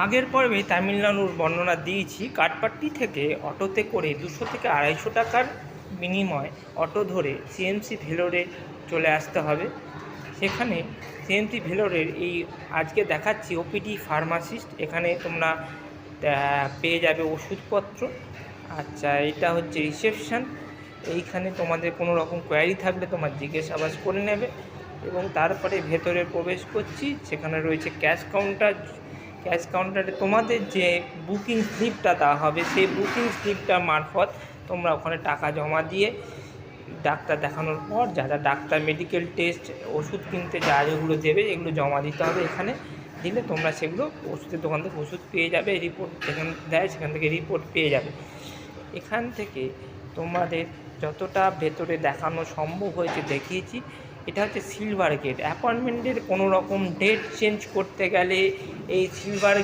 আগের পর্বে তামিলনাড়ুর বর্ণনা দিয়েছি। কাটপাট্টি থেকে অটোতে করে 200 থেকে 250 টাকার বিনিময়ে অটো ধরে সিএমসি ভেলোরে চলে আসতে হবে। সেখানে সিএমসি ভেলোরের এই আজকে দেখাচ্ছি ওপিডি ফার্মাসিস্ট, এখানে তোমরা পেয়ে যাবে ওষুধপত্র। আচ্ছা, এটা হচ্ছে রিসেপশান। এইখানে তোমাদের কোনো রকম কোয়ারি থাকলে তোমার জিজ্ঞাসাবাদ করে নেবে। এবং তারপরে ভেতরে প্রবেশ করছি, সেখানে রয়েছে ক্যাশ কাউন্টার। ক্যাশ কাউন্টারে তোমাদের যে বুকিং স্লিপটা দেওয়া হবে, সেই বুকিং স্লিপটা মারফত তোমরা ওখানে টাকা জমা দিয়ে ডাক্তার দেখানোর পর যা যা ডাক্তার মেডিকেল টেস্ট ওষুধ কিনতে যা যেগুলো দেবে এগুলো জমা দিতে হবে। এখানে দিলে তোমরা সেগুলো ওষুধের দোকান থেকে ওষুধ পেয়ে যাবে, রিপোর্ট যেখানে দেয় সেখান থেকে রিপোর্ট পেয়ে যাবে। এখান থেকে তোমাদের যতটা ভেতরে দেখানো সম্ভব হয়েছে দেখিয়েছি। এটা হচ্ছে সিলভার গেট। অ্যাপয়েন্টমেন্টের কোনো রকম ডেট চেঞ্জ করতে গেলে এই সিলভার